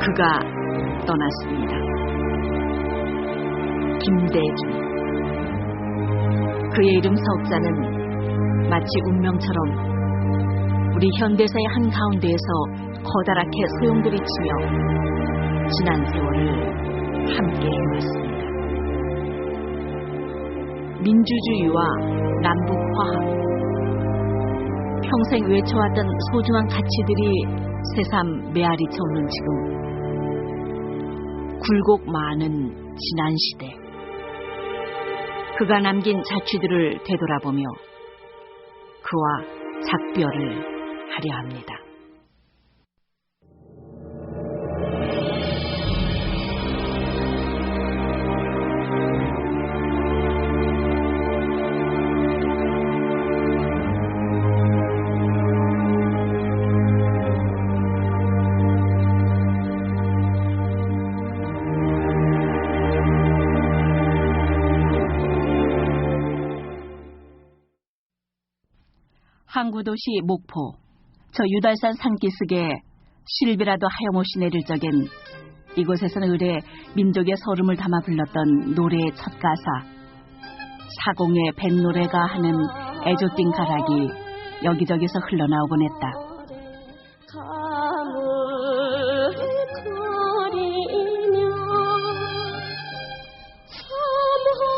그가 떠났습니다. 김대중. 그의 이름 석자는 마치 운명처럼 우리 현대사의 한가운데에서 커다랗게 소용돌이치며 지난 세월을 함께 해왔습니다. 민주주의와 남북화합, 평생 외쳐왔던 소중한 가치들이 새삼 메아리 쳐오는 지금, 굴곡 많은 지난 시대, 그가 남긴 자취들을 되돌아보며 그와 작별을 하려 합니다. 항구도시 목포, 저 유달산 산기슭에 실비라도 하염없이 내릴 적엔 이곳에서는 의례 민족의 서름을 담아 불렀던 노래의 첫 가사, 사공의 뱃노래가 하는 애조띤 가락이 여기저기서 흘러나오곤 했다.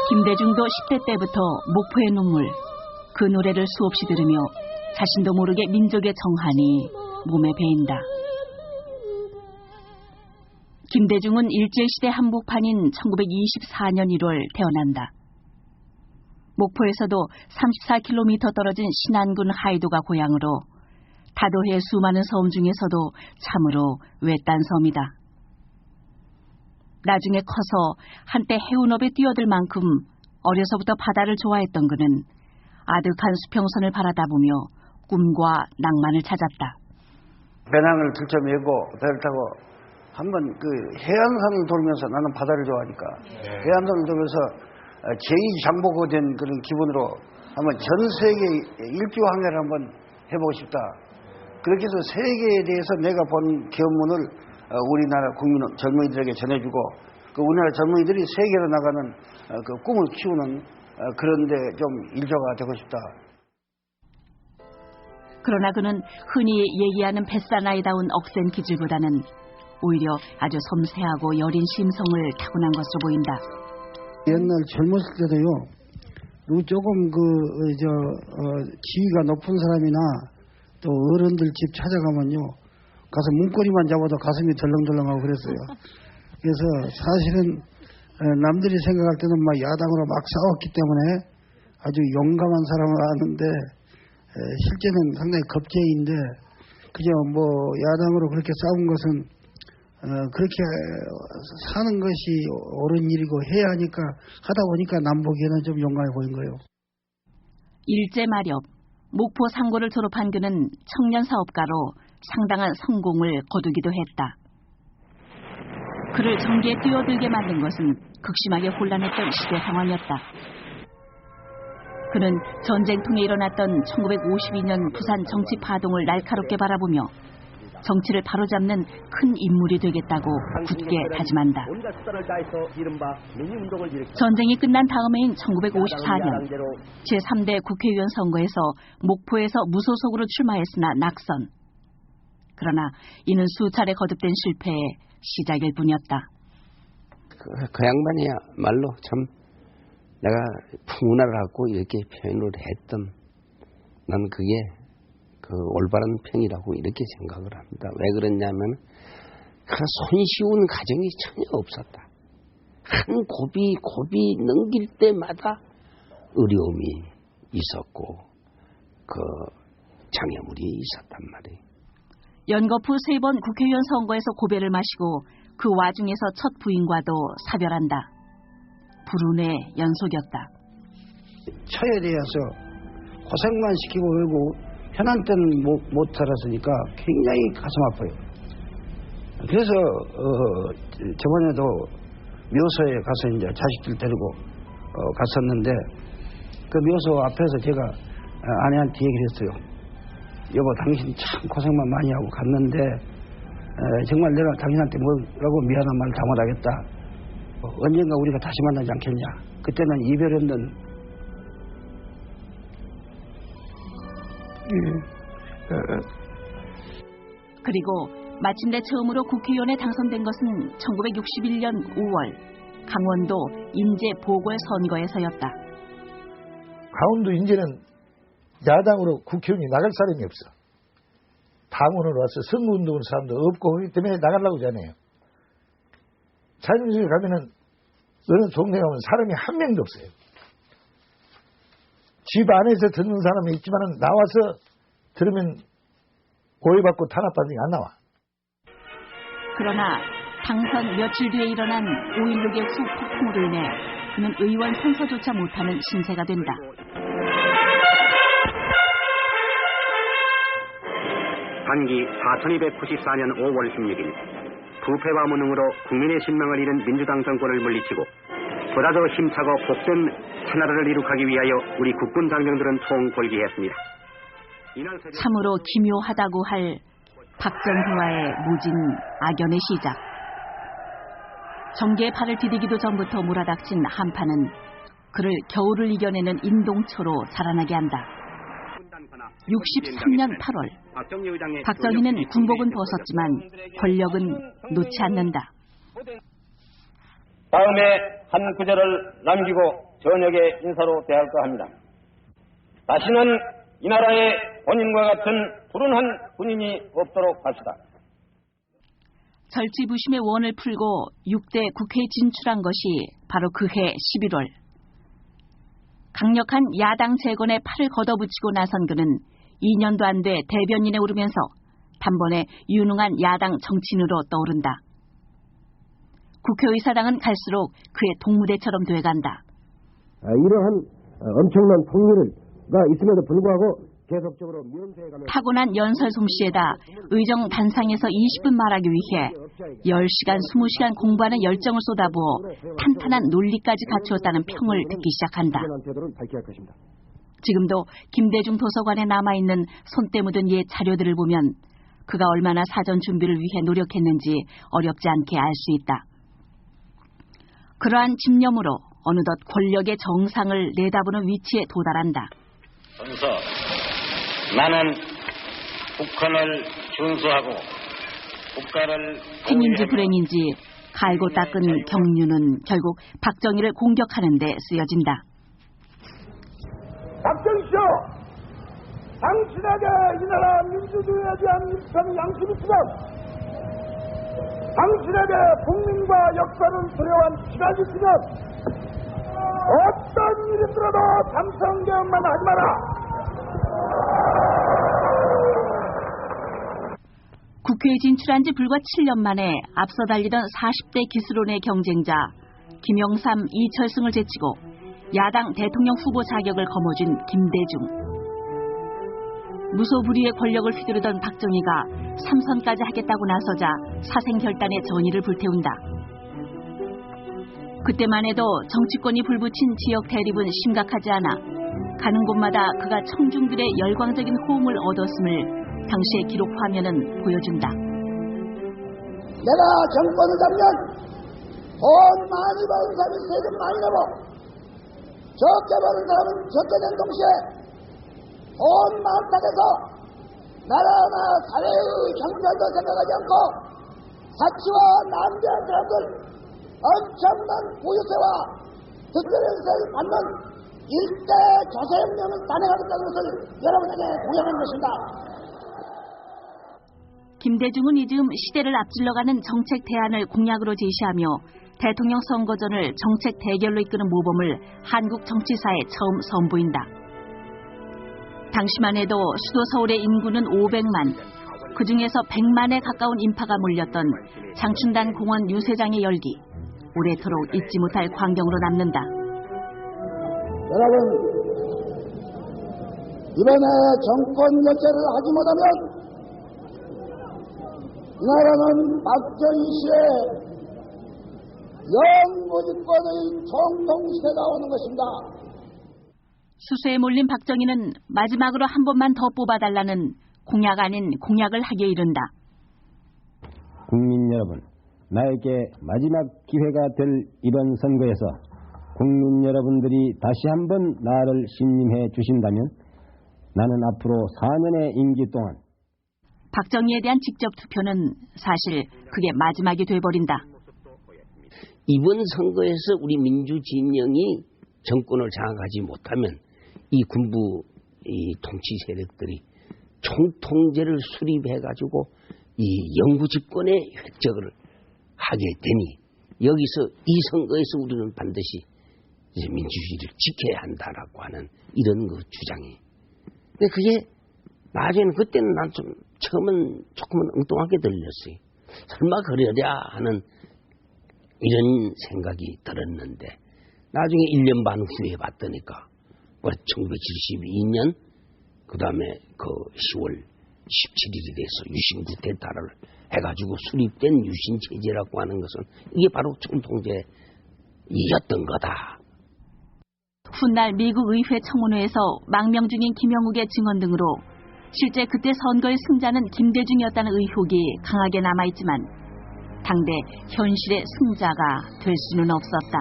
김대중도 10대 때부터 목포의 눈물, 그 노래를 수없이 들으며 자신도 모르게 민족의 정한이 몸에 배인다. 김대중은 일제시대 한복판인 1924년 1월 태어난다. 목포에서도 34km 떨어진 신안군 하이도가 고향으로 다도해 수많은 섬 중에서도 참으로 외딴 섬이다. 나중에 커서 한때 해운업에 뛰어들 만큼 어려서부터 바다를 좋아했던 그는 아득한 수평선을 바라다보며 꿈과 낭만을 찾았다. 배낭을 들쳐메고 배를 타고 한번 그 해안선을 돌면서, 나는 바다를 좋아하니까 해안선을 돌면서 제2장보고 된 그런 기분으로 한번 전 세계 일주 항해를 한번 해보고 싶다. 그렇게 해서 세계에 대해서 내가 본 견문을 우리나라 국민 젊은이들에게 전해주고, 그 우리나라 젊은이들이 세계로 나가는 그 꿈을 키우는 그런데 좀 일조가 되고 싶다. 그러나 그는 흔히 얘기하는 뱃사나이다운 억센 기질보다는 오히려 아주 섬세하고 여린 심성을 타고난 것으로 보인다. 옛날 젊었을 때도요, 누구 조금 지위가 높은 사람이나 또 어른들 집 찾아가면요, 가서 문고리만 잡아도 가슴이 덜렁덜렁하고 그랬어요. 그래서 사실은 남들이 생각할 때는 막 야당으로 막 싸웠기 때문에 아주 용감한 사람을 아는데, 실제는 상당히 겁쟁이인데, 그저 뭐 야당으로 그렇게 싸운 것은 그렇게 사는 것이 옳은 일이고 해야 하니까, 하다 보니까 남보기에는 좀 용감해 보인 거예요. 일제 마렵 목포 상고를 졸업한 그는 청년 사업가로 상당한 성공을 거두기도 했다. 그를 전기에 뛰어들게 만든 것은 극심하게 혼란했던 시대 상황이었다. 그는 전쟁 통에 일어났던 1952년 부산 정치 파동을 날카롭게 바라보며 정치를 바로잡는 큰 인물이 되겠다고 굳게 다짐한다. 전쟁이 끝난 다음해인 1954년 제3대 국회의원 선거에서 목포에서 무소속으로 출마했으나 낙선. 그러나 이는 수차례 거듭된 실패의 시작일 뿐이었다. 그 양반이야말로 참 내가 풍운을 갖고 이렇게 표현을 했던, 난 그게 그 올바른 편이라고 이렇게 생각을 합니다. 왜 그랬냐면 그 손쉬운 가정이 전혀 없었다. 한 고비 넘길 때마다 어려움이 있었고 그 장애물이 있었단 말이에요. 연거푸 3번 국회의원 선거에서 고배를 마시고 그 와중에서 첫 부인과도 사별한다. 불운의 연속이었다. 처에 대해서 고생만 시키고 그러고 편한 때는 못 살았으니까 굉장히 가슴 아파요. 그래서 저번에도 묘소에 가서 이제 자식들 데리고 갔었는데, 그 묘소 앞에서 제가 아내한테 얘기를 했어요. 여보, 당신 참 고생만 많이 하고 갔는데 정말 내가 당신한테 뭐라고 미안한 말을 다 못하겠다. 언젠가 우리가 다시 만나지 않겠냐. 그때는 이별 없는 그리고 마침내 처음으로 국회의원에 당선된 것은 1961년 5월 강원도 인제 보궐선거에서였다. 강원도 인제는 야당으로 국회의원이 나갈 사람이 없어. 당원으로 와서 선거운동을 사람도 없고 그렇기 때문에 나가려고 하잖아요. 자연스럽게 가면은 어느 동네 가면 사람이 한 명도 없어요. 집 안에서 듣는 사람이 있지만은 나와서 들으면 고해받고 탄압받는 게 안 나와. 그러나 당선 며칠 뒤에 일어난 5.16의 후폭풍으로 인해 그는 의원 선서조차 못하는 신세가 된다. 반기 4294년 5월 16일 부패와 무능으로 국민의 신망을 잃은 민주당 정권을 물리치고 보다 더 힘차고 복된 새나라를 이룩하기 위하여 우리 국군 장병들은 총궐기했습니다. 참으로 기묘하다고 할 박정희와의 무진 악연의 시작. 정계의 팔을 디디기도 전부터 몰아닥친 한파는 그를 겨울을 이겨내는 인동초로 자라나게 한다. 63년 8월 박정희는 군복은 벗었지만 권력은 놓지 않는다. 다음에 한 구절을 남기고 저녁에 인사로 대할까 합니다. 다시는 이 나라에 본인과 같은 불운한 군인이 없도록 합시다. 절치부심의 원을 풀고 6대 국회에 진출한 것이 바로 그해 11월. 강력한 야당 재건에 팔을 걷어붙이고 나선 그는 2년도 안 돼 대변인에 오르면서 단번에 유능한 야당 정치인으로 떠오른다. 국회의사당은 갈수록 그의 동무대처럼 돼간다. 이러한 엄청난 통일가 있음에도 불구하고 계속적으로 면세에 타고난 연설 솜씨에다 의정 단상에서 20분 말하기 위해 10시간, 20시간 공부하는 열정을 쏟아부어 탄탄한 논리까지 갖추었다는 평을 듣기 시작한다. 지금도 김대중 도서관에 남아있는 손때 묻은 옛 자료들을 보면 그가 얼마나 사전 준비를 위해 노력했는지 어렵지 않게 알 수 있다. 그러한 집념으로 어느덧 권력의 정상을 내다보는 위치에 도달한다. 전서, 나는 북한을 준수하고 국가를 행인지 불행인지 갈고 닦은 경륜은 결국 박정희를 공격하는 데 쓰여진다. 박정희쇼, 당신에게 이 나라 민주주의에 대한 일편 양심이 있으면 당신에게 국민과 역사는 두려워한 시각이 있으면 어떤 일이 있더라도 삼성개혁만 하지 마라. 국회에 진출한 지 불과 7년 만에 앞서 달리던 40대 기수론의 경쟁자 김영삼, 이철승을 제치고 야당 대통령 후보 자격을 거머쥔 김대중. 무소불위의 권력을 휘두르던 박정희가 삼선까지 하겠다고 나서자 사생결단의 전의를 불태운다. 그때만 해도 정치권이 불붙인 지역 대립은 심각하지 않아 가는 곳마다 그가 청중들의 열광적인 호응을 얻었음을 당시의 기록 화면은 보여준다. 내가 정권을 잡으면 돈 많이 버는 사람이 세금 많이 내고 적게 버는 사람은 적게 낸 동시에 돈 많다고 해서 나라나 사회의 형편도 생각하지 않고 사치와 낭비한 사람들 엄청난 보유세와 득세를 받는 일대 조세명을 단행하겠다는 것을 여러분에게 공약한 것입니다. 김대중은 이 즈음 시대를 앞질러가는 정책 대안을 공약으로 제시하며 대통령 선거전을 정책 대결로 이끄는 모범을 한국 정치사에 처음 선보인다. 당시만 해도 수도 서울의 인구는 500만, 그중에서 100만에 가까운 인파가 몰렸던 장춘단 공원 유세장의 열기, 오래도록 잊지 못할 광경으로 남는다. 여러분, 이번에 정권 교체를 하지 못하면 이 나라는 박정희 씨의 영무집권의 총통시대가 오는 것입니다. 수세에 몰린 박정희는 마지막으로 한 번만 더 뽑아달라는 공약 아닌 공약을 하기에 이른다. 국민 여러분, 나에게 마지막 기회가 될 이번 선거에서 국민 여러분들이 다시 한번 나를 신임해 주신다면 나는 앞으로 4년의 임기 동안 박정희에 대한 직접 투표는 사실 그게 마지막이 돼버린다. 이번 선거에서 우리 민주 진영이 정권을 장악하지 못하면 이 군부 이 통치 세력들이 총통제를 수립해가지고 이 영구 집권의 획적을 하게 되니 여기서 이 선거에서 우리는 반드시 이제 민주주의를 지켜야 한다라고 하는 이런 그 주장이. 근데 그게 나중에는 그때는 난 좀 처음은 조금은 엉뚱하게 들렸어요. 설마 그러랴 하는 이런 생각이 들었는데 나중에 1년 반 후에 봤더니까 1972년 그 다음에 그 10월 17일이 돼서 유신 쿠데타를 해가지고 수립된 유신 체제라고 하는 것은 이게 바로 총통제였던 거다. 훗날 미국 의회 청문회에서 망명 중인 김영욱의 증언 등으로 실제 그때 선거의 승자는 김대중이었다는 의혹이 강하게 남아있지만 당대 현실의 승자가 될 수는 없었다.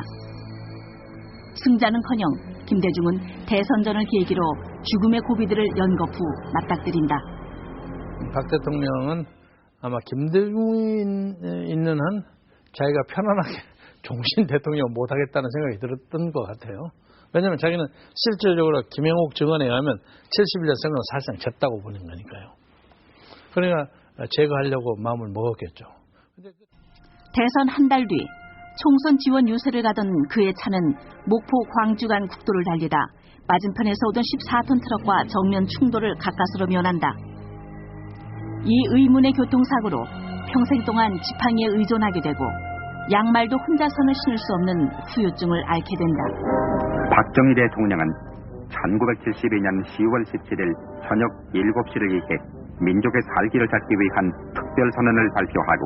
승자는커녕 김대중은 대선전을 계기로 죽음의 고비들을 연거푸 맞닥뜨린다. 박 대통령은 아마 김대중이 있는 한 자기가 편안하게 종신 대통령 못하겠다는 생각이 들었던 것 같아요. 왜냐하면 자기는 실질적으로 김영욱 증언에 의하면 71년 선거는 사실상 졌다고 보는 거니까요. 그러니까 제거하려고 마음을 먹었겠죠. 대선 한 달 뒤 총선 지원 유세를 가던 그의 차는 목포 광주 간 국도를 달리다 맞은편에서 오던 14톤 트럭과 정면 충돌을 가까스로 면한다. 이 의문의 교통사고로 평생 동안 지팡이에 의존하게 되고 양말도 혼자서는 신을 수 없는 후유증을 앓게 된다. 박정희 대통령은 1972년 10월 17일 저녁 7시를 기해 민족의 살기를 찾기 위한 특별선언을 발표하고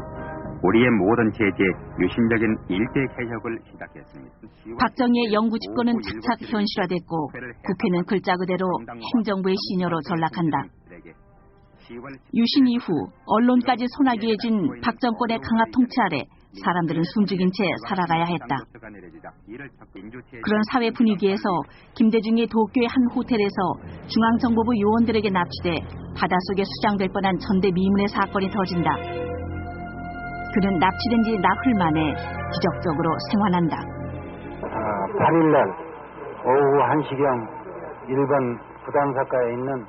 우리의 모든 제지에 유신적인 일대 개혁을 시작했습니다. 박정희의 영구 집권은 착착 현실화됐고 국회는 글자 그대로 행정부의 시녀로 전락한다. 유신 이후 언론까지 소나기에 진 박정권의 강압 통치 아래 사람들은 숨죽인 채 살아가야 했다. 그런 사회 분위기에서 김대중이 도쿄의 한 호텔에서 중앙정보부 요원들에게 납치돼 바닷속에 수장될 뻔한 전대 미문의 사건이 터진다. 그는 납치된 지 나흘 만에 기적적으로 생還한다. 8일날 오후 1시경 일본 부산사카에 있는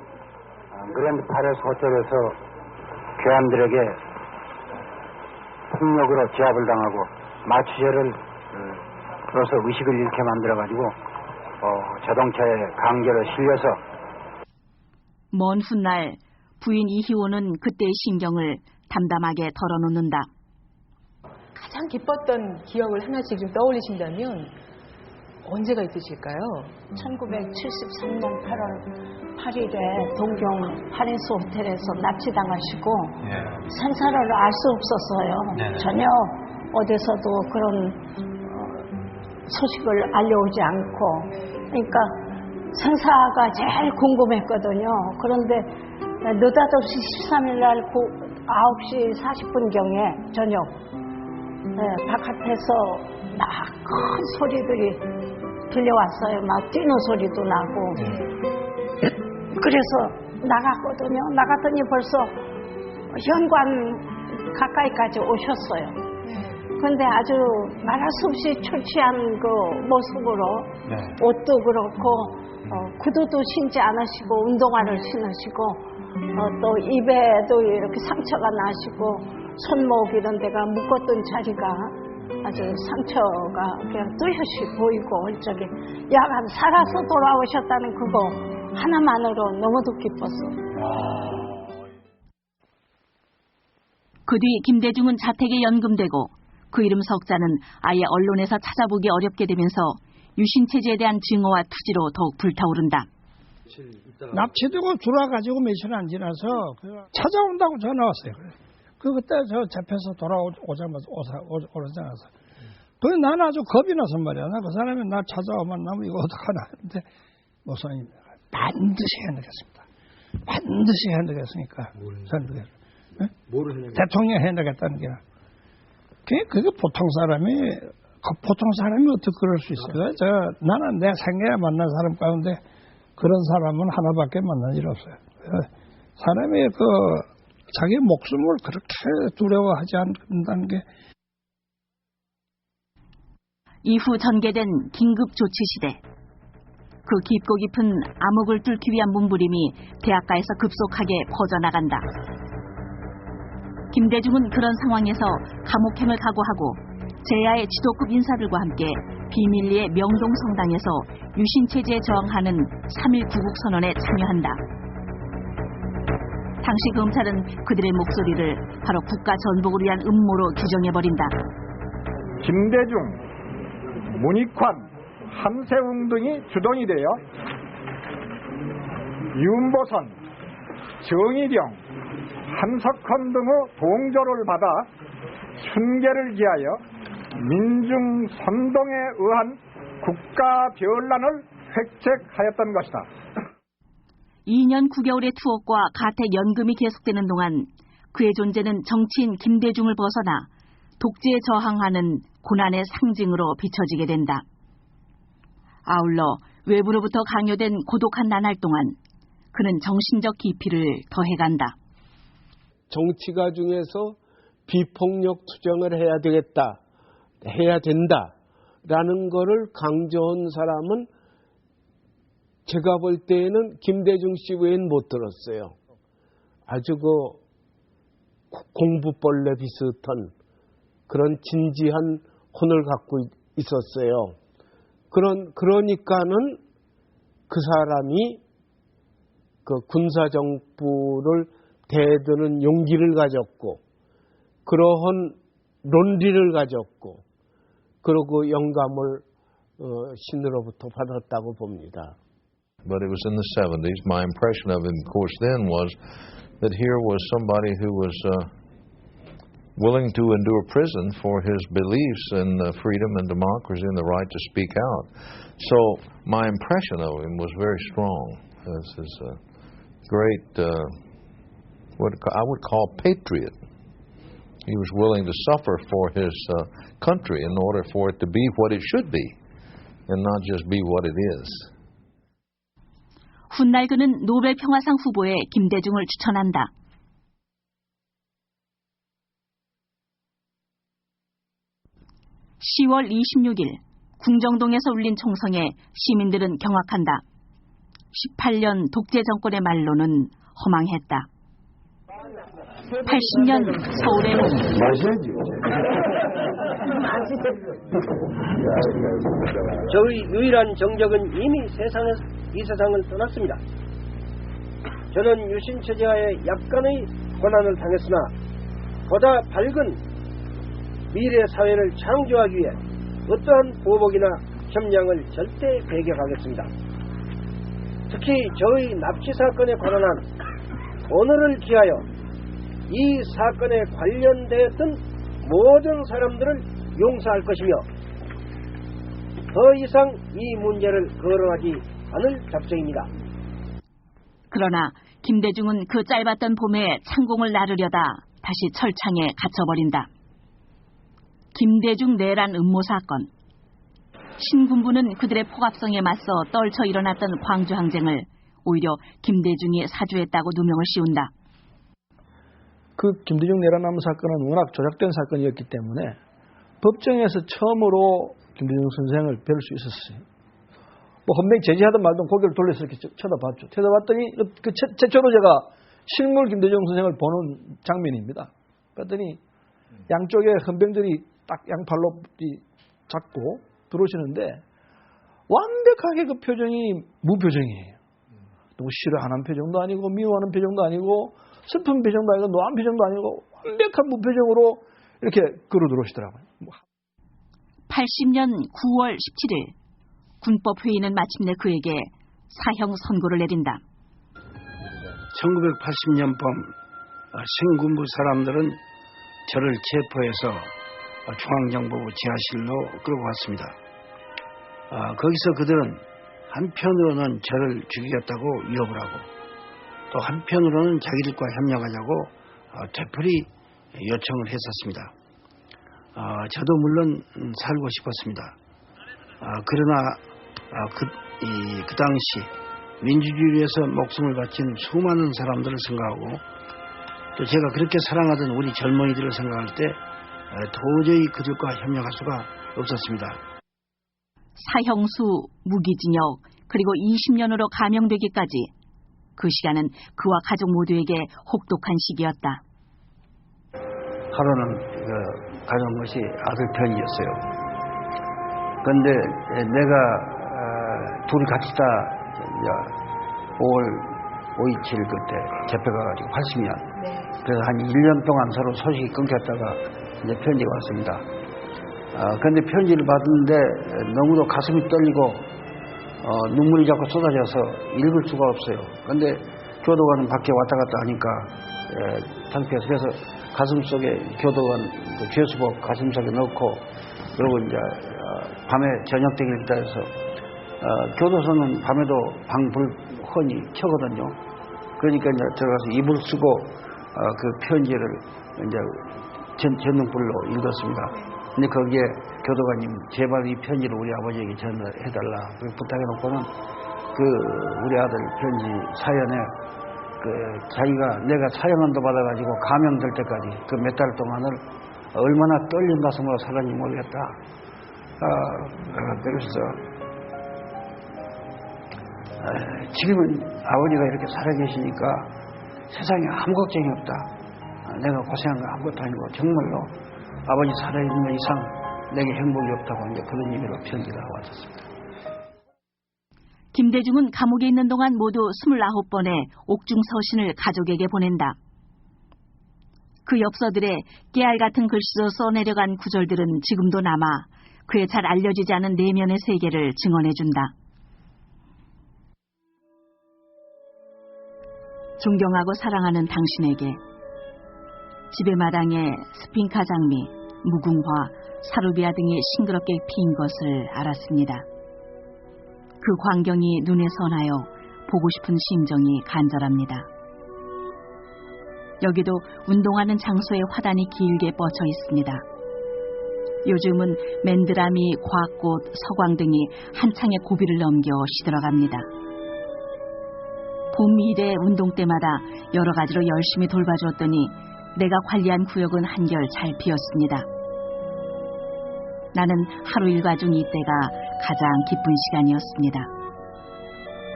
그랜드 파레스 호텔에서 괴한들에게 폭력으로 제압을 당하고 마취제를 넣어서 의식을 잃게 만들어가지고 자동차에 강제로 실려서 먼 훗날 부인 이희호는 그때의 심경을 담담하게 털어놓는다. 가장 기뻤던 기억을 하나씩 좀 떠올리신다면 언제가 있으실까요? 1973년 8월 8일에 동경 파레스 호텔에서 납치당하시고 생사를 알 수 없었어요. 전혀 어디서도 그런 소식을 알려오지 않고 그러니까 생사가 제일 궁금했거든요. 그런데 느닷없이 13일 날 9시 40분경에 저녁 바깥에서 막 큰 소리들이 들려왔어요. 막 뛰는 소리도 나고. 그래서 나갔거든요. 나갔더니 벌써 현관 가까이까지 오셨어요. 그런데 아주 말할 수 없이 초췌한 그 모습으로 옷도 그렇고 구두도 신지 않으시고 운동화를 신으시고 또 입에도 이렇게 상처가 나시고 손목 이런 데가 묶었던 자리가 아주 상처가 그냥 뚜렷이 보이고 저기 야간 살아서 돌아오셨다는 그거 하나만으로 너무도 기뻤어. 그 뒤 김대중은 자택에 연금되고 그 이름 석자는 아예 언론에서 찾아보기 어렵게 되면서 유신체제에 대한 증오와 투지로 더욱 불타오른다. 납치되고 들어와가지고 며칠 안 지나서 찾아온다고 전화 왔어요. 그때 저 잡혀서 돌아오자마자 오자마자 나는 아주 겁이 나서 말이야. 나 그 사람이 나 찾아오면 나 이거 어떡하나 했는데 목사님 반드시 해내겠습니다. 반드시 해내겠으니까 저는 대통령 해내겠다는 게. 그게 보통 사람이 어떻게 그럴 수 있어요? 나는 내 생애에 만난 사람 가운데 그런 사람은 하나밖에 만난 일 없어요. 사람이 자기 목숨을 그렇게 두려워하지 않는다는 게. 이후 전개된 긴급 조치 시대. 그 깊고 깊은 암흑을 뚫기 위한 몸부림이 대학가에서 급속하게 퍼져나간다. 김대중은 그런 상황에서 감옥행을 각오하고 제야의 지도급 인사들과 함께 비밀리에 명동성당에서 유신체제에 저항하는 3.1 구국선언에 참여한다. 당시 검찰은 그들의 목소리를 바로 국가 전복을 위한 음모로 규정해버린다. 김대중, 문익환, 함세웅 등이 주동이 되어 윤보선, 정의령, 한석헌 등의 동조를 받아 춘계를 기하여 민중 선동에 의한 국가 변란을 획책하였던 것이다. 2년 9개월의 투옥과 가택 연금이 계속되는 동안 그의 존재는 정치인 김대중을 벗어나 독재에 저항하는 고난의 상징으로 비춰지게 된다. 아울러 외부로부터 강요된 고독한 나날 동안 그는 정신적 기피를 더해간다. 정치가 중에서 비폭력 투쟁을 해야 된다라는 거를 강조한 사람은 제가 볼 때에는 김대중 씨 외엔 못 들었어요. 아주 공부벌레 비슷한 그런 진지한 혼을 갖고 있었어요. 그러니까는 그 사람이 그 군사정부를 대드는 용기를 가졌고, 그러한 논리를 가졌고, 그리고 영감을 신으로부터 받았다고 봅니다. But it was in the 70s. My impression of him, of course, then was that here was somebody who was willing to endure prison for his beliefs in freedom and democracy and the right to speak out. So my impression of him was very strong. This is a great, what I would call patriot. He was willing to suffer for his country in order for it to be what it should be and not just be what it is. 훗날 그는 노벨 평화상 후보에 김대중을 추천한다. 10월 26일 궁정동에서 울린 총성에 시민들은 경악한다. 18년 독재 정권의 말로는 허망했다. 80년 서울의 저의 유일한 정적은 이미 이 세상을 떠났습니다. 저는 유신체제하에 약간의 고난을 당했으나 보다 밝은 미래 사회를 창조하기 위해 어떠한 보복이나 협량을 절대 배격하겠습니다. 특히 저의 납치 사건에 관한 오늘을 기하여 이 사건에 관련되었던 모든 사람들을 용서할 것이며 더 이상 이 문제를 거론하지 않을 작정입니다. 그러나 김대중은 그 짧았던 봄에 창공을 나르려다 다시 철창에 갇혀버린다. 김대중 내란 음모 사건. 신군부는 그들의 폭압성에 맞서 떨쳐 일어났던 광주 항쟁을 오히려 김대중이 사주했다고 누명을 씌운다. 그 김대중 내란 음모 사건은 워낙 조작된 사건이었기 때문에 법정에서 처음으로 김대중 선생을 뵐 수 있었어요. 헌병 제지하던 말던 고개를 돌려서 이렇게 쳐다봤죠. 쳐다봤더니 최초로 제가 실물 김대중 선생을 보는 장면입니다. 그랬더니 양쪽에 헌병들이 딱 양팔로 잡고 들어오시는데 완벽하게 그 표정이 무표정이에요. 너무 싫어하는 표정도 아니고 미워하는 표정도 아니고 슬픈 표정도 아니고 노한 표정도 아니고 완벽한 무표정으로 이렇게 걸어 들어오시더라고요. 80년 9월 17일 군법회의는 마침내 그에게 사형 선고를 내린다. 1980년 봄 신군부 사람들은 저를 체포해서 중앙정보부 지하실로 끌고 갔습니다. 거기서 그들은 한편으로는 저를 죽이겠다고 위협을 하고 또 한편으로는 자기들과 협력하자고 되풀이 요청을 했었습니다. 저도 물론 살고 싶었습니다. 그러나 그 당시 민주주의를 위해서 목숨을 바친 수많은 사람들을 생각하고 또 제가 그렇게 사랑하던 우리 젊은이들을 생각할 때 도저히 그들과 협력할 수가 없었습니다. 사형수, 무기징역, 그리고 20년으로 감형되기까지 그 시간은 그와 가족 모두에게 혹독한 시기였다. 하루는 가져온 것이 아들 편이었어요. 그런데 내가 둘이 같이 다 5월 5.27 그때 잡혀가가지고 80년. 그래서 한 1년 동안 서로 소식이 끊겼다가 이제 편지가 왔습니다. 그런데 편지를 받았는데 너무도 가슴이 떨리고 눈물이 자꾸 쏟아져서 읽을 수가 없어요. 그런데 교도관은 밖에 왔다 갔다 하니까 창피해서 그래서 가슴 속에 교도관 그 죄수복 가슴 속에 넣고 그리고 이제 밤에 저녁 되기를 기다려서 교도소는 밤에도 방불 훤히 켜거든요. 그러니까 이제 들어가서 이불 쓰고 그 편지를 이제 전등불로 읽었습니다. 근데 거기에 교도관님 제발 이 편지를 우리 아버지에게 전해달라 부탁해놓고는 그 우리 아들 편지 사연에 그 자기가 내가 사형한도 받아가지고 감형될 때까지 그 몇 달 동안을 얼마나 떨린 가슴으로 살았는지 모르겠다. 그래서 지금은 아버지가 이렇게 살아계시니까 세상에 아무 걱정이 없다. 내가 고생한 거 아무것도 아니고 정말로 아버지 살아있는 이상 내게 행복이 없다고 이제 그런 의미로 편지가 왔었습니다. 김대중은 감옥에 있는 동안 모두 29번의 옥중 서신을 가족에게 보낸다. 그 엽서들에 깨알 같은 글씨로 써내려간 구절들은 지금도 남아 그의 잘 알려지지 않은 내면의 세계를 증언해준다. 존경하고 사랑하는 당신에게 집의 마당에 스핑카 장미, 무궁화, 사루비아 등이 싱그럽게 피인 것을 알았습니다. 그 광경이 눈에 선하여 보고 싶은 심정이 간절합니다. 여기도 운동하는 장소에 화단이 길게 뻗쳐 있습니다. 요즘은 맨드라미, 과꽃, 서광 등이 한창의 고비를 넘겨 시들어갑니다. 봄 이래 운동 때마다 여러 가지로 열심히 돌봐주었더니 내가 관리한 구역은 한결 잘 피었습니다. 나는 하루 일과 중 이때가 가장 기쁜 시간이었습니다.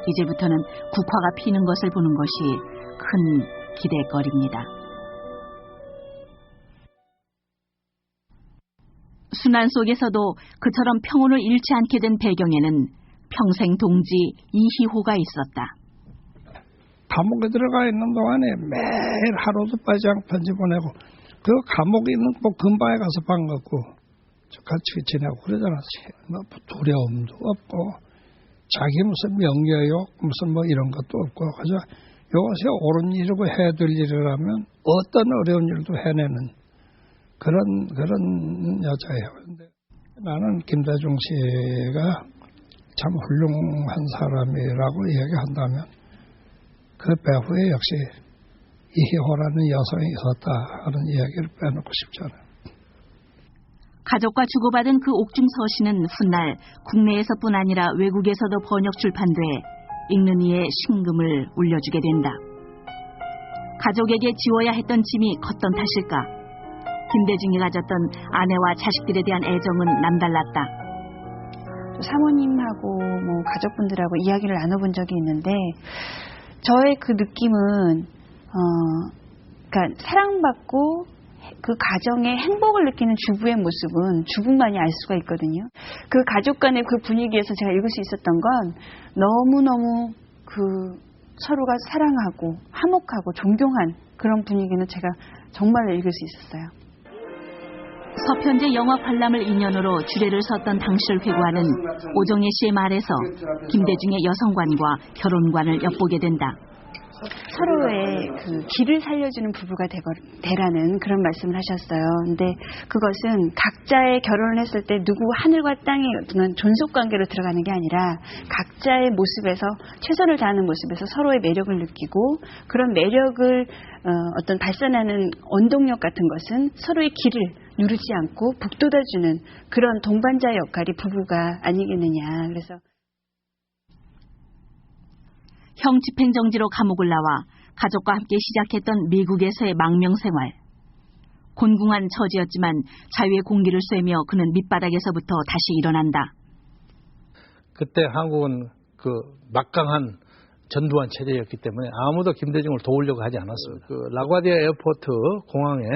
이제부터는 국화가 피는 것을 보는 것이 큰 기대거리입니다. 순환 속에서도 그처럼 평온을 잃지 않게 된 배경에는 평생 동지 이희호가 있었다. 감옥에 들어가 있는 동안에 매일 하루도 빠지지 않고 편지 보내고 그 감옥에 있는 뭐 근방에 가서 반갑고 같이 지내고 그러잖아. 뭐 두려움도 없고 자기 무슨 명예욕 무슨 뭐 이런 것도 없고 그래서 이것이 옳은 일이고 해야 될 일이라면 어떤 어려운 일도 해내는 그런 여자예요. 근데 나는 김대중 씨가 참 훌륭한 사람이라고 이야기한다면 그 배후에 역시 이희호라는 여성이 있었다 하는 이야기를 빼놓고 싶지 않아요. 가족과 주고받은 그 옥중 서신은 훗날 국내에서뿐 아니라 외국에서도 번역 출판돼 읽는 이의 심금을 울려주게 된다. 가족에게 지워야 했던 짐이 컸던 탓일까? 김대중이 가졌던 아내와 자식들에 대한 애정은 남달랐다. 사모님하고 뭐 가족분들하고 이야기를 나눠본 적이 있는데 저의 그 느낌은 그러니까 사랑받고 그 가정의 행복을 느끼는 주부의 모습은 주부만이 알 수가 있거든요. 그 가족 간의 그 분위기에서 제가 읽을 수 있었던 건 너무너무 그 서로가 사랑하고 화목하고 존경한 그런 분위기는 제가 정말로 읽을 수 있었어요. 서편제 영화 관람을 인연으로 주례를 섰던 당시를 회고하는 오정혜 씨의 말에서 김대중의 여성관과 결혼관을 엿보게 된다. 서로의 그 길을 살려주는 부부가 되라는 그런 말씀을 하셨어요. 근데 그것은 각자의 결혼을 했을 때 누구 하늘과 땅의 어떤 존속 관계로 들어가는 게 아니라 각자의 모습에서 최선을 다하는 모습에서 서로의 매력을 느끼고 그런 매력을 어떤 발산하는 원동력 같은 것은 서로의 길을 누르지 않고 북돋아주는 그런 동반자의 역할이 부부가 아니겠느냐. 그래서 형 집행정지로 감옥을 나와 가족과 함께 시작했던 미국에서의 망명생활. 곤궁한 처지였지만 자유의 공기를 쐬며 그는 밑바닥에서부터 다시 일어난다. 그때 한국은 그 막강한 전두환 체제였기 때문에 아무도 김대중을 도우려고 하지 않았습니다. 그 라과디아 에어포트 공항에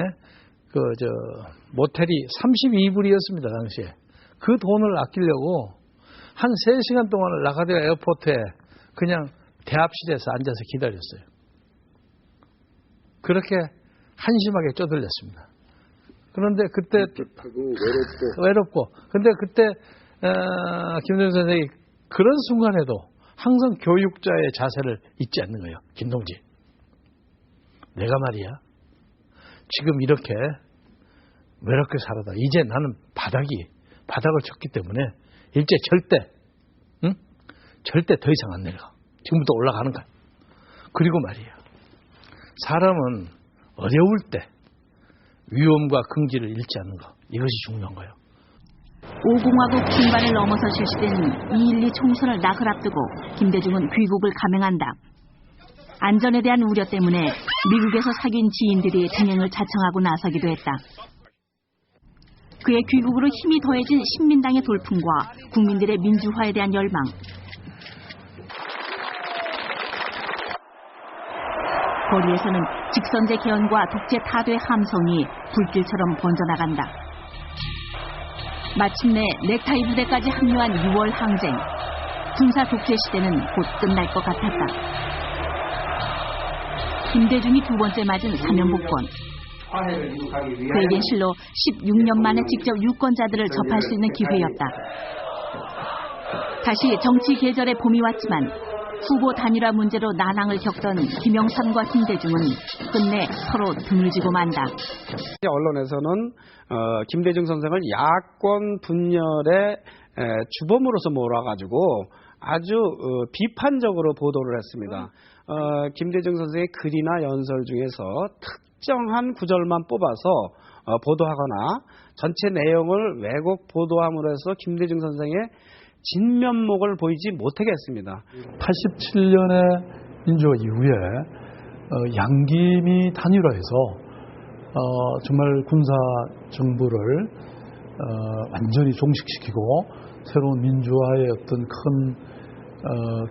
모텔이 32불이었습니다, 당시에. 그 돈을 아끼려고 한 3시간 동안 라과디아 에어포트에 그냥 대합실에서 앉아서 기다렸어요. 그렇게 한심하게 쪼들렸습니다. 그런데 그때 외롭고 근데 그때 김대중 선생이 그런 순간에도 항상 교육자의 자세를 잊지 않는 거예요. 김동지, 내가 말이야 지금 이렇게 외롭게 살아다 이제 나는 바닥을 쳤기 때문에 일제 절대 더 이상 안 내려가. 지금부터 올라가는 거야. 그리고 말이야, 사람은 어려울 때 위험과 긍지를 잃지 않는 거, 이것이 중요한 거예요. 5공화국 중반을 넘어서 실시된 2.12 총선을 나흘 앞두고 김대중은 귀국을 감행한다. 안전에 대한 우려 때문에 미국에서 사귄 지인들이 등행을 자청하고 나서기도 했다. 그의 귀국으로 힘이 더해진 신민당의 돌풍과 국민들의 민주화에 대한 열망. 거리에서는 직선제 개헌과 독재 타도의 함성이 불길처럼 번져나간다. 마침내 넥타이 부대까지 합류한 6월 항쟁. 군사 독재 시대는 곧 끝날 것 같았다. 김대중이 두 번째 맞은 사면복권. 그에겐 실로 16년 만에 직접 유권자들을 접할 수 있는 기회였다. 다시 정치 계절의 봄이 왔지만 후보 단일화 문제로 난항을 겪던 김영삼과 김대중은 끝내 서로 등을 지고 만다. 언론에서는 김대중 선생을 야권 분열의 주범으로서 몰아가지고 아주 비판적으로 보도를 했습니다. 김대중 선생의 글이나 연설 중에서 특정한 구절만 뽑아서 보도하거나 전체 내용을 왜곡 보도함으로 해서 김대중 선생의 진면목을 보이지 못하게 했습니다. 87년의 민주화 이후에 양김이 단일화해서 정말 군사 정부를 완전히 종식시키고 새로운 민주화의 어떤 큰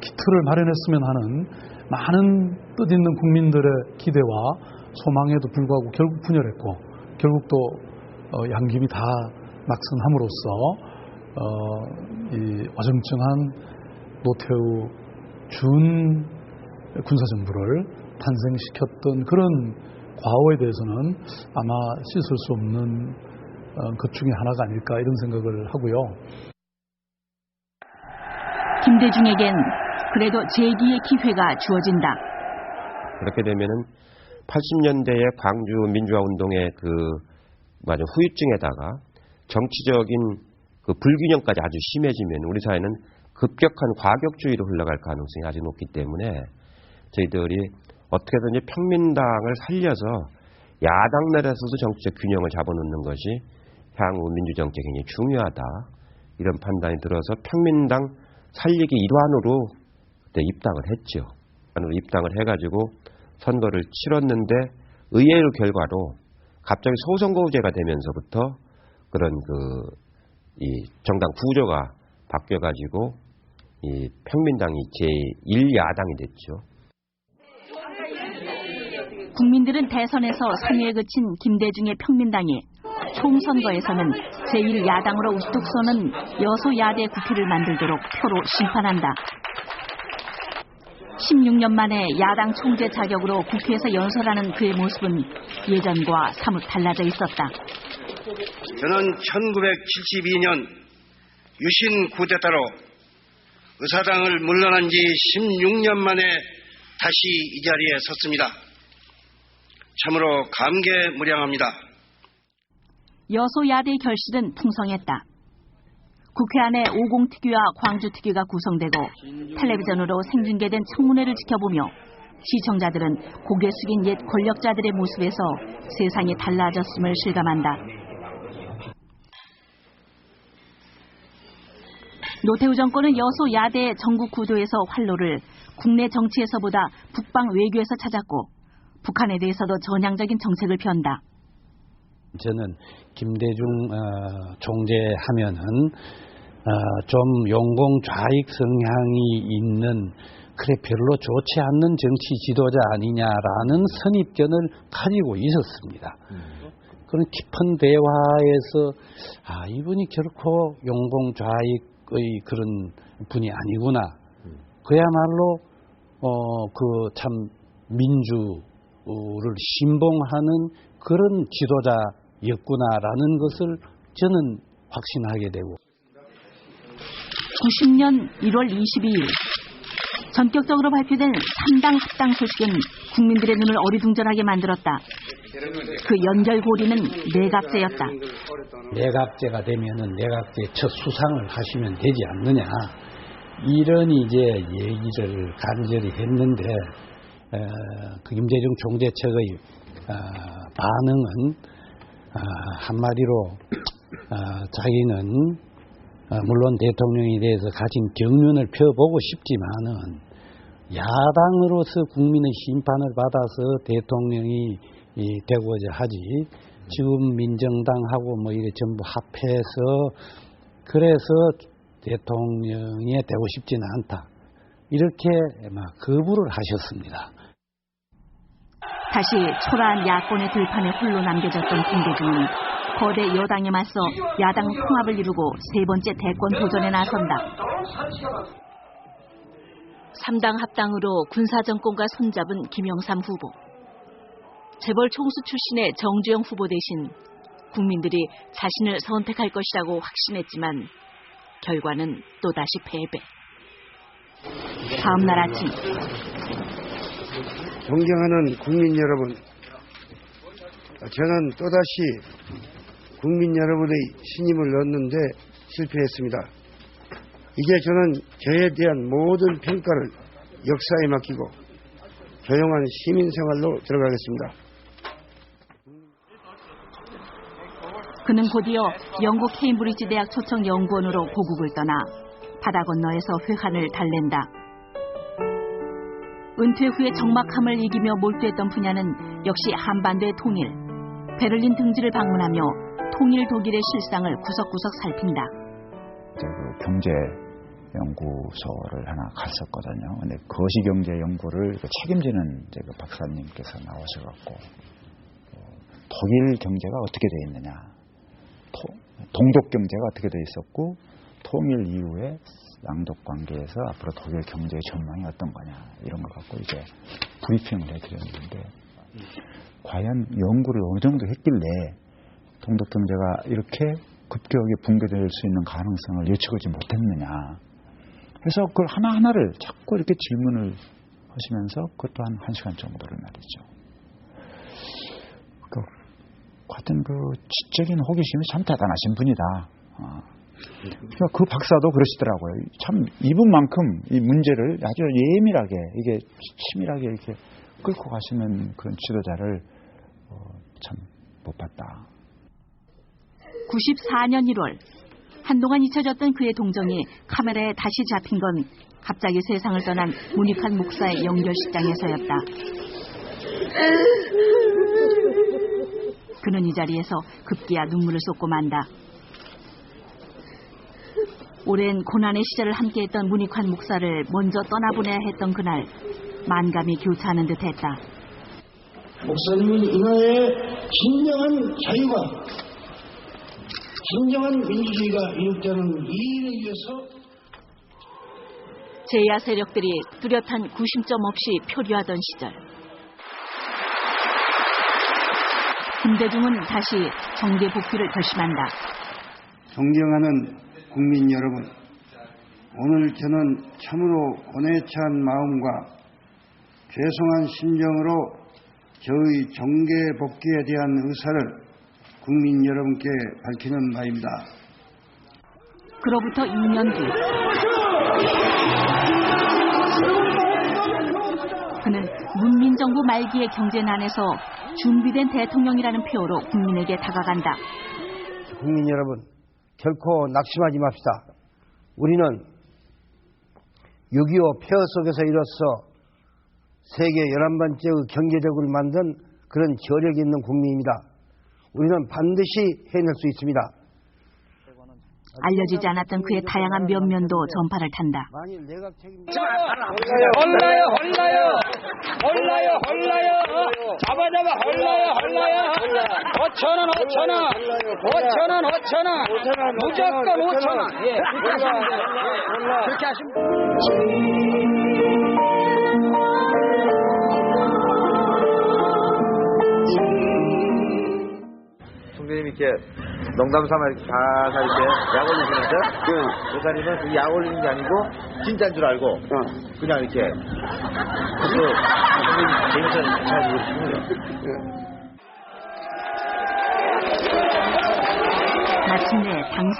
기틀을 마련했으면 하는 많은 뜻있는 국민들의 기대와 소망에도 불구하고 결국 분열했고 결국 또 양김이 다 낙선함으로써 이 어정쩡한 노태우 준 군사정부를 탄생시켰던 그런 과오에 대해서는 아마 씻을 수 없는 것 중에 하나가 아닐까 이런 생각을 하고요. 김대중에겐 그래도 재기의 기회가 주어진다. 그렇게 되면은 80년대의 광주 민주화 운동의 그 후유증에다가 정치적인 그 불균형까지 아주 심해지면 우리 사회는 급격한 과격주의로 흘러갈 가능성이 아주 높기 때문에 저희들이 어떻게든지 평민당을 살려서 야당 내에서도 정치적 균형을 잡아놓는 것이 향후 민주정책에 굉장히 중요하다. 이런 판단이 들어서 평민당 살리기 일환으로 그때 입당을 했죠. 입당을 해가지고 선거를 치렀는데 의외의 결과로 갑자기 소선거구제가 되면서부터 그런 이 정당 구조가 바뀌어가지고 이 평민당이 제1야당이 됐죠. 국민들은 대선에서 선의에 그친 김대중의 평민당이 총선거에서는 제1야당으로 우뚝 서는 여소야대 국회를 만들도록 표로 심판한다. 16년 만에 야당 총재 자격으로 국회에서 연설하는 그의 모습은 예전과 사뭇 달라져 있었다. 저는 1972년 유신 쿠데타로 의사당을 물러난 지 16년 만에 다시 이 자리에 섰습니다. 참으로 감개무량합니다. 여소야대 결실은 풍성했다. 국회 안에 오공특위와 광주특위가 구성되고 텔레비전으로 생중계된 청문회를 지켜보며 시청자들은 고개 숙인 옛 권력자들의 모습에서 세상이 달라졌음을 실감한다. 노태우 정권은 여소야대의 전국 구도에서 활로를 국내 정치에서보다 북방 외교에서 찾았고 북한에 대해서도 전향적인 정책을 편다. 저는 김대중 총재하면은 좀 용공 좌익 성향이 있는 그래 별로 좋지 않는 정치 지도자 아니냐라는 선입견을 가지고 있었습니다. 그런 깊은 대화에서 이분이 결코 용공 좌익의 그런 분이 아니구나. 그야말로 그 참 민주를 신봉하는 그런 지도자였구나라는 것을 저는 확신하게 되고. 90년 1월 22일 전격적으로 발표된 3당 합당 소식은 국민들의 눈을 어리둥절하게 만들었다. 그 연결고리는 내각제였다. 내각제가 되면은 내각제 첫 수상을 하시면 되지 않느냐. 이런 이제 얘기를 간절히 했는데 그 김대중 총재 측의 반응은 한마디로 자기는 물론 대통령에 대해서 가진 경륜을 펴보고 싶지만은 야당으로서 국민의 심판을 받아서 대통령이 되고자 하지 지금 민정당하고 뭐 이래 전부 합해서 그래서 대통령이 되고 싶지는 않다. 이렇게 거부를 하셨습니다. 다시 초라한 야권의 들판에 홀로 남겨졌던 김대중은 거대 여당에 맞서 야당 통합을 이루고 세 번째 대권 도전에 나선다. 3당 합당으로 군사정권과 손잡은 김영삼 후보. 재벌 총수 출신의 정주영 후보 대신 국민들이 자신을 선택할 것이라고 확신했지만 결과는 또다시 패배. 다음 날 아침. 존경하는 국민 여러분, 저는 또다시 국민 여러분의 신임을 얻는데 실패했습니다. 이제 저는 저에 대한 모든 평가를 역사에 맡기고 조용한 시민생활로 들어가겠습니다. 그는 곧이어 영국 케임브리지 대학 초청 연구원으로 고국을 떠나 바다 건너에서 회한을 달랜다. 은퇴 후에 적막함을 이기며 몰두했던 분야는 역시 한반도의 통일, 베를린 등지를 방문하며 통일 독일의 실상을 구석구석 살핀다. 경제 연구소를 하나 갔었거든요. 근데 거시경제 연구를 책임지는 그 박사님께서 나오셔갖고 독일 경제가 어떻게 돼 있느냐, 동독 경제가 어떻게 돼 있었고 통일 이후에 양독 관계에서 앞으로 독일 경제의 전망이 어떤 거냐 이런 거 갖고 이제 브리핑을 해드렸는데 과연 연구를 어느 정도 했길래 동독 경제가 이렇게 급격하게 붕괴될 수 있는 가능성을 예측하지 못했느냐. 그래서 그걸 하나하나를 자꾸 이렇게 질문을 하시면서 그것도 한 1시간 정도를 말이죠. 하여튼 그 지적인 호기심이 참 대단하신 분이다. 그러니까 그 박사도 그러시더라고요. 참 이분만큼 이 문제를 아주 예민하게 이게 치밀하게 이렇게 끌고 가시는 그런 지도자를 참 못 봤다. 94년 1월 한동안 잊혀졌던 그의 동정이 카메라에 다시 잡힌 건 갑자기 세상을 떠난 문익환 목사의 영결식장에서였다. 그는 이 자리에서 급기야 눈물을 쏟고 만다. 오랜 고난의 시절을 함께했던 문익환 목사를 먼저 떠나보내야 했던 그날 만감이 교차하는 듯했다. 목사님은 이 나라의 진정한 자유가 진정한 민주주의가 이룩되는 이 일을 위해서 제야 세력들이 뚜렷한 구심점 없이 표류하던 시절 김대중은 다시 정계 복귀를 결심한다. 존경하는 국민 여러분, 오늘 저는 참으로 고뇌찬 마음과 죄송한 심정으로 저의 정계 복귀에 대한 의사를 국민 여러분께 밝히는 바입니다. 그로부터 2년 뒤 그는 문민정부 말기의 경제난에서 준비된 대통령이라는 표로 국민에게 다가간다. 국민 여러분, 결코 낙심하지 맙시다. 우리는 6.25 폐허 속에서 이로써 세계 11번째의 경제력을 만든 그런 저력이 있는 국민입니다. 우리는 반드시 해낼 수 있습니다. 알려지지 않았던 그의 다양한 면면도 전파를 탄다. 홀라요. 잡아, 홀라요. 5,000원. 무조건 5,000원. 예, 그렇게 하시면 총재님이 이렇게 농담 삼아 이렇게 살살 이렇게 약 올리시는데, 여사님은 그 약 올리는 게 아니고 진짜인 줄 알고 그냥 이렇게 그래서 총재님 재밌어 잘 모르시는 마침내 당선.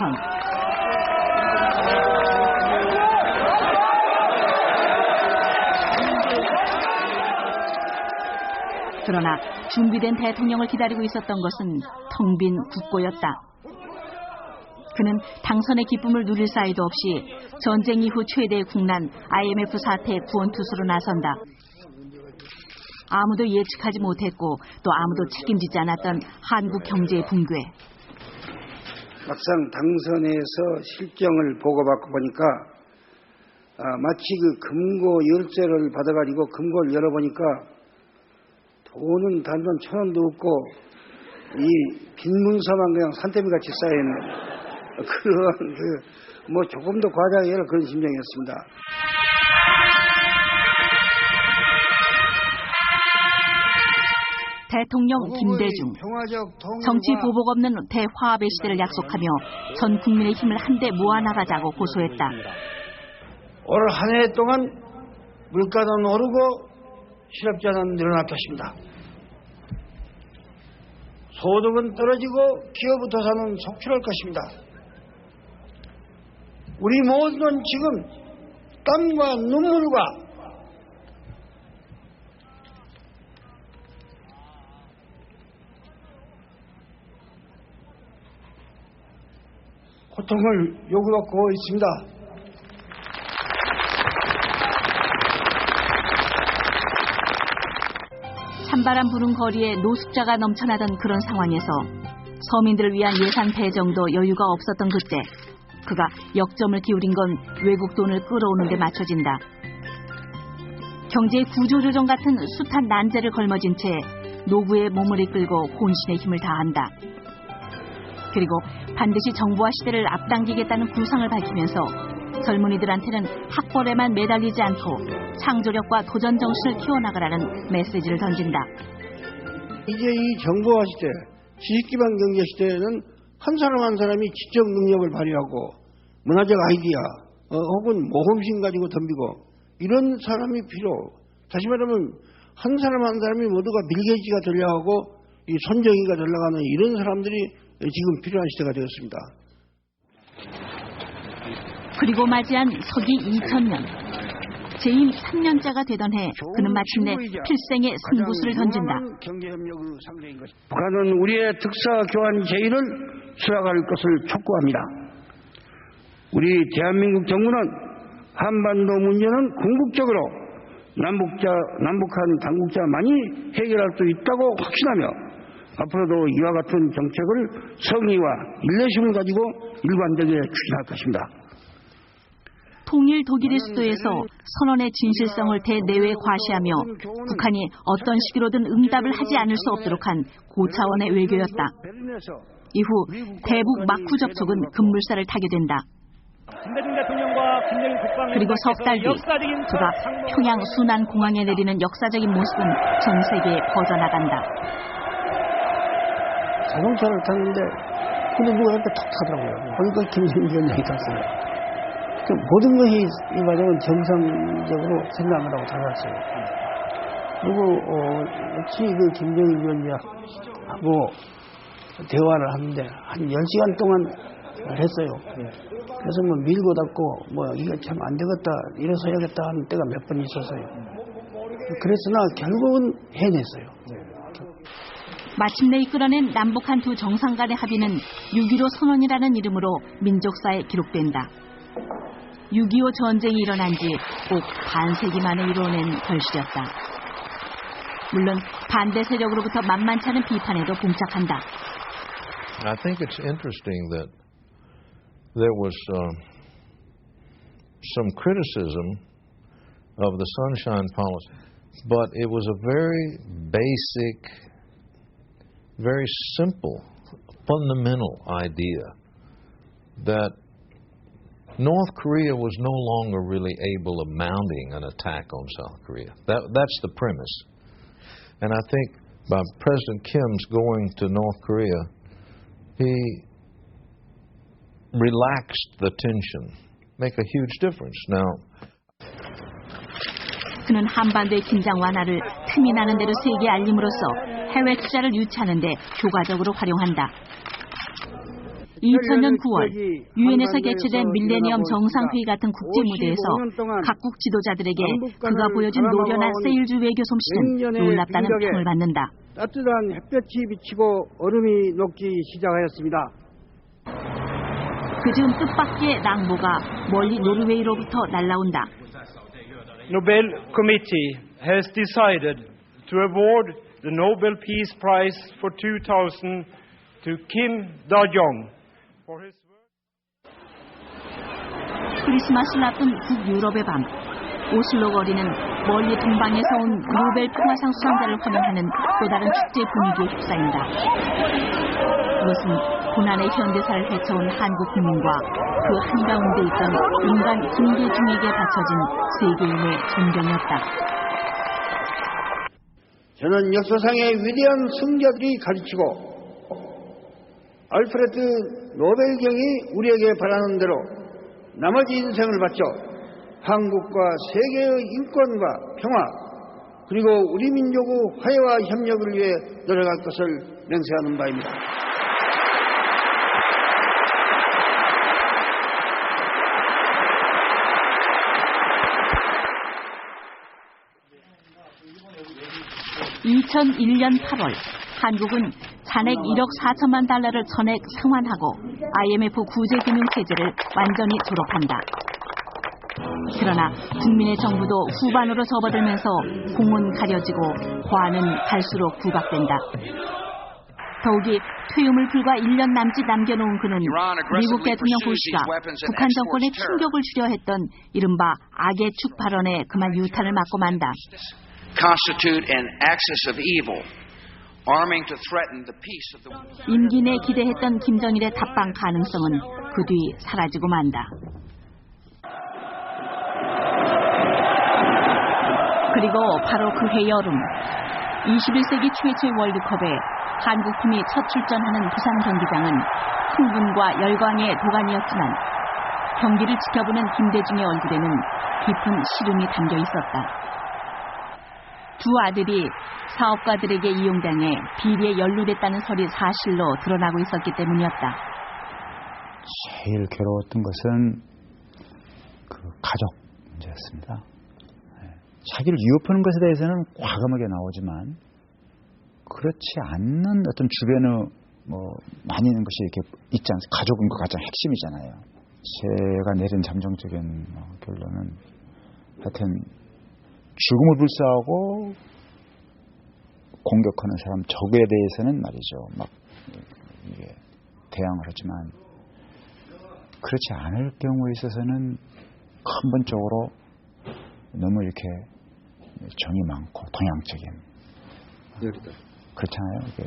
그러나 준비된 대통령을 기다리고 있었던 것은 텅 빈 국고였다. 그는 당선의 기쁨을 누릴 사이도 없이 전쟁 이후 최대의 국난 IMF 사태의 구원투수로 나선다. 아무도 예측하지 못했고 또 아무도 책임지지 않았던 한국 경제의 붕괴. 막상 당선에서 실정을 보고받고 보니까 마치 그 금고 열쇠를 받아가지고 금고를 열어보니까 돈은 단돈 1,000원도 없고 이 빈 문서만 그냥 산더미같이 쌓여있는 그런 조금 더 과장이 아니라 그런 심정이었습니다. 대통령 김대중, 정치 보복 없는 대화합의 시대를 약속하며 전 국민의 힘을 한데 모아나가자고 고소했다. 올 한 해 동안 물가는 오르고 실업자는 늘어날 것입니다. 소득은 떨어지고 기업부터서는 속출할 것입니다. 우리 모두는 지금 땀과 눈물과 고통을 요구받고 있습니다. 찬바람 부는 거리에 노숙자가 넘쳐나던 그런 상황에서 서민들을 위한 예산 배정도 여유가 없었던 그때 그가 역점을 기울인 건 외국 돈을 끌어오는 데 맞춰진다. 경제의 구조조정 같은 숱한 난제를 걸머진 채 노구의 몸을 이끌고 혼신의 힘을 다한다. 그리고 반드시 정부화 시대를 앞당기겠다는 구상을 밝히면서 젊은이들한테는 학벌에만 매달리지 않고 창조력과 도전 정신을 키워나가라는 메시지를 던진다. 이제 이 정보화 시대, 지식기반 경제 시대에는 한 사람 한 사람이 지적 능력을 발휘하고 문화적 아이디어 혹은 모험심 가지고 덤비고 이런 사람이 필요. 다시 말하면 한 사람 한 사람이 모두가 빌 게이츠가 되려고 하고 이 손정희가 되려고 하는 이런 사람들이 지금 필요한 시대가 되었습니다. 그리고 맞이한 서기 2000년. 재임 3년째가 되던 해 그는 마침내 필생의 승부수를 던진다. 북한은 우리의 특사 교환 제의를 수락할 것을 촉구합니다. 우리 대한민국 정부는 한반도 문제는 궁극적으로 남북한 당국자만이 해결할 수 있다고 확신하며 앞으로도 이와 같은 정책을 성의와 인내심을 가지고 일관되게 추진할 것입니다. 통일 독일의 수도에서 선언의 진실성을 대내외 과시하며 북한이 어떤 시기로든 응답을 하지 않을 수 없도록 한 고차원의 외교였다. 이후 대북 마쿠 접촉은 급물살을 타게 된다. 그리고 석 달 뒤 그가 평양 순안 공항에 내리는 역사적인 모습은 전 세계에 퍼져나간다. 자동차를 탔는데 근데 누가 옆에 턱 타더라고요. 그러니까 김정일 위원장이 탔어요. 모든 것이 이 과정은 정상적으로 생각을 하고 다가왔어요. 그리고 역시 그 김정일 위원장하고 대화를 하는데 한 10시간 동안 했어요. 그래서 뭐 밀고 닦고 뭐 이거 참 안 되겠다 일어서야겠다 하는 때가 몇 번 있었어요. 그랬으나 결국은 해냈어요. 마침내 이끌어낸 남북한 두 정상 간의 합의는 6.15 선언이라는 이름으로 민족사에 기록된다. 6.25 전쟁이 일어난 지 꼭 반세기 만에 이뤄낸 결실이었다. 물론 반대 세력으로부터 만만치 않은 비판에도 봉착한다. I think it's interesting that there was some criticism of the Sunshine Policy, but it was a very basic, very simple, fundamental idea that North Korea was no longer really able of mounting an attack on South Korea. That's the premise. And I think by President Kim's going to North Korea, he relaxed the tension, make a huge difference. Now, 그는 한반도의 긴장 완화를 틈이 나는 대로 세계에 알림으로써 해외 투자를 유치하는 데 효과적으로 활용한다. 2000년 9월 유엔에서 개최된 밀레니엄 정상회의 같은 국제 무대에서 각국 지도자들에게 그가 보여준 노련한 세일주 외교 솜씨는 놀랍다는 평을 받는다. 따뜻한 햇볕이 비치고 얼음이 녹기 시작하였습니다. 그 즈음 뜻밖의 낭보가 멀리 노르웨이로부터 날라온다. Nobel Committee has decided to award the Nobel Peace Prize for 2000 to Kim Da-jong for his work. 크리스마스를 앞둔 북유럽의 밤, 오슬로 거리는 멀리 동방에서 온 노벨 평화상 수상자를 환영하는 또 다른 축제 분위기에 휩싸인다. 그것은 고난의 현대사를 헤쳐온 한국 국민과 그 한가운데 있던 인간 김대중에게 바쳐진 세계인의 존경이었다. 저는 역사상의 위대한 승자들이 가르치고 알프레드 노벨경이 우리에게 바라는 대로 나머지 인생을 바쳐 한국과 세계의 인권과 평화 그리고 우리 민족의 화해와 협력을 위해 노력할 것을 맹세하는 바입니다. (2001년 8월) 한국은 잔액 1억 4천만 달러를 전액 상환하고 IMF 구제금융 체제를 완전히 졸업한다. 그러나 국민의 정부도 후반으로 접어들면서 공은 가려지고 화는 갈수록 부각된다. 더욱이 퇴임을 불과 1년 남짓 남겨놓은 그는 미국 대통령 부시가 북한 정권에 충격을 주려 했던 이른바 악의 축 발언에 그만 유탄을 맞고 만다. 임기 내 기대했던 김정일의 답방 가능성은 그 뒤 사라지고 만다. 그리고 바로 그해 여름 21세기 최초의 월드컵에 한국팀이 첫 출전하는 부산 경기장은 흥분과 열광의 도가니였지만 경기를 지켜보는 김대중의 얼굴에는 깊은 시름이 담겨 있었다. 두 아들이 사업가들에게 이용당해 비리에 연루됐다는 설이 사실로 드러나고 있었기 때문이었다. 제일 괴로웠던 것은 그 가족 문제였습니다. 자기를 위협하는 것에 대해서는 과감하게 나오지만 그렇지 않는 어떤 주변의 많이 있는 것이 이렇게 있지 않습니까? 가족은 그 가장 핵심이잖아요. 제가 내린 잠정적인 결론은 하여튼 죽음을 불사하고 공격하는 사람 적에 대해서는 말이죠. 막 이게 대항을 하지만 그렇지 않을 경우에 있어서는 근본적으로 너무 이렇게 정이 많고 동양적인 그렇잖아요. 이게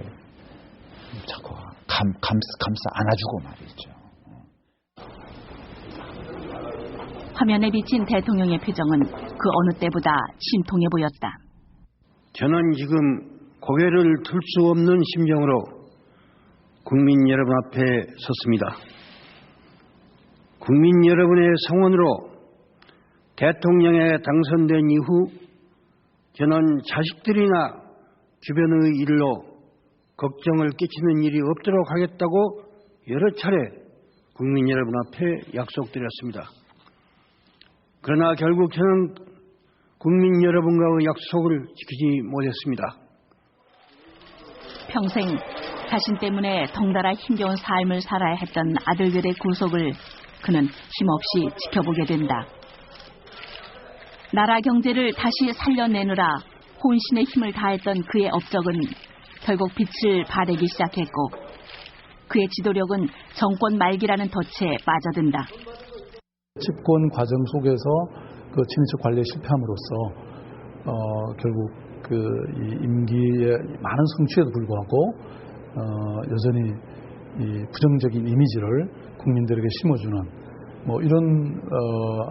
자꾸 감싸 안아주고 말이죠. 화면에 비친 대통령의 표정은 그 어느 때보다 심통해 보였다. 저는 지금 고개를 들 수 없는 심정으로 국민 여러분 앞에 섰습니다. 국민 여러분의 성원으로 대통령에 당선된 이후 저는 자식들이나 주변의 일로 걱정을 끼치는 일이 없도록 하겠다고 여러 차례 국민 여러분 앞에 약속드렸습니다. 그러나 결국 저는 국민 여러분과의 약속을 지키지 못했습니다. 평생 자신 때문에 덩달아 힘겨운 삶을 살아야 했던 아들들의 구속을 그는 힘없이 지켜보게 된다. 나라 경제를 다시 살려내느라 혼신의 힘을 다했던 그의 업적은 결국 빛을 발하기 시작했고 그의 지도력은 정권 말기라는 덫에 빠져든다. 집권 과정 속에서 그 친인척 관리에 실패함으로써 결국 이 임기의 많은 성취에도 불구하고 여전히 이 부정적인 이미지를 국민들에게 심어주는 뭐 이런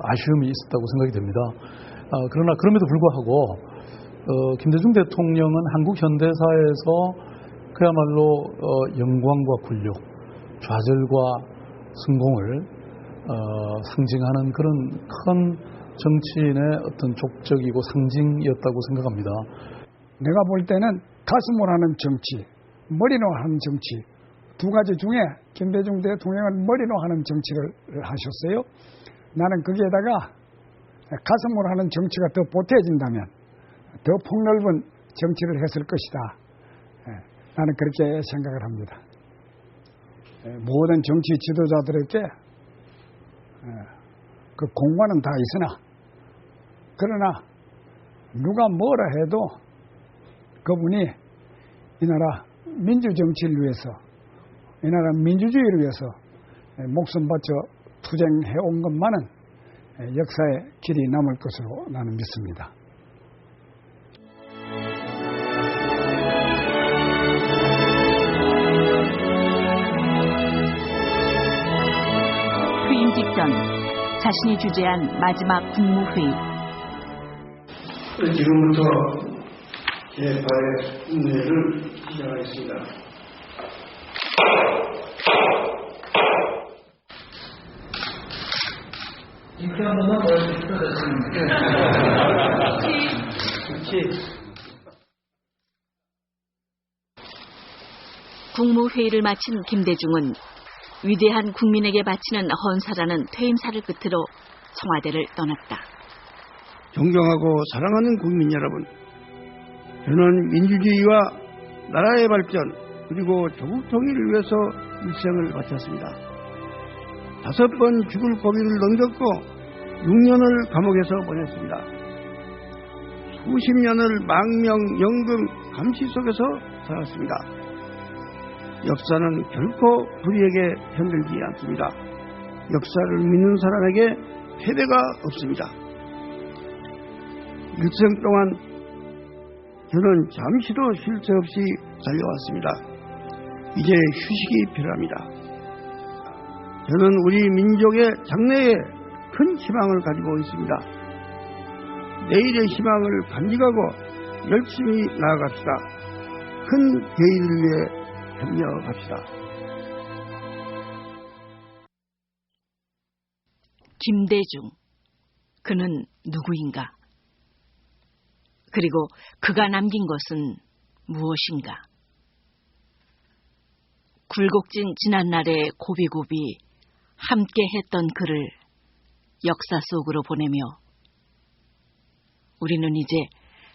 아쉬움이 있었다고 생각이 됩니다. 그러나 그럼에도 불구하고 김대중 대통령은 한국 현대사에서 그야말로 영광과 굴욕, 좌절과 성공을 상징하는 그런 큰 정치인의 어떤 족적이고 상징이었다고 생각합니다. 내가 볼 때는 가슴으로 하는 정치, 머리로 하는 정치, 두 가지 중에 김대중 대통령은 머리로 하는 정치를 하셨어요. 나는 거기에다가 가슴으로 하는 정치가 더 보태진다면 더 폭넓은 정치를 했을 것이다. 나는 그렇게 생각을 합니다. 모든 정치 지도자들에게 그 공과는 다 있으나 그러나 누가 뭐라 해도 그분이 이 나라 민주정치를 위해서 이 나라 민주주의를 위해서 목숨 바쳐 투쟁해온 것만은 역사의 길이 남을 것으로 나는 믿습니다. 퇴임 직전 자신이 주재한 마지막 국무회의. 지금부터 제8회 국무회의를 시작하겠습니다. 이렇게 하면 국무회의를 마친 김대중은 위대한 국민에게 바치는 헌사라는 퇴임사를 끝으로 청와대를 떠났다. 존경하고 사랑하는 국민 여러분, 저는 민주주의와 나라의 발전 그리고 조국 통일을 위해서 일생을 바쳤습니다. 5번 죽을 고비를 넘겼고 6년을 감옥에서 보냈습니다. 수십 년을 망명, 연금, 감시 속에서 살았습니다. 역사는 결코 불의에게 편들지 않습니다. 역사를 믿는 사람에게 패배가 없습니다. 일생 동안 저는 잠시도 쉴 새 없이 달려왔습니다. 이제 휴식이 필요합니다. 저는 우리 민족의 장래에 큰 희망을 가지고 있습니다. 내일의 희망을 간직하고 열심히 나아갑시다. 큰 계의를 위해 협력합시다. 김대중, 그는 누구인가? 그리고 그가 남긴 것은 무엇인가? 굴곡진 지난날의 고비고비 함께 했던 그를 역사 속으로 보내며 우리는 이제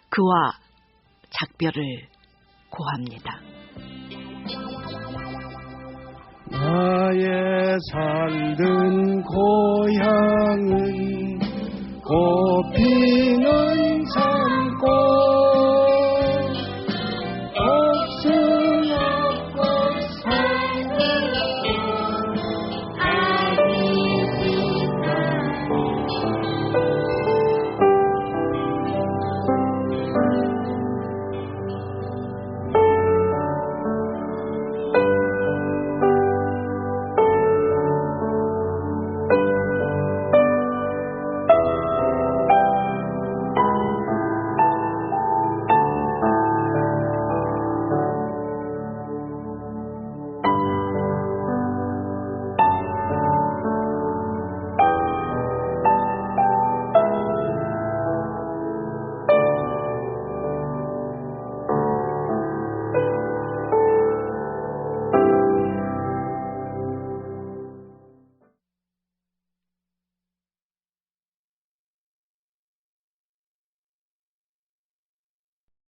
그와 작별을 고합니다. 나의 살던 고향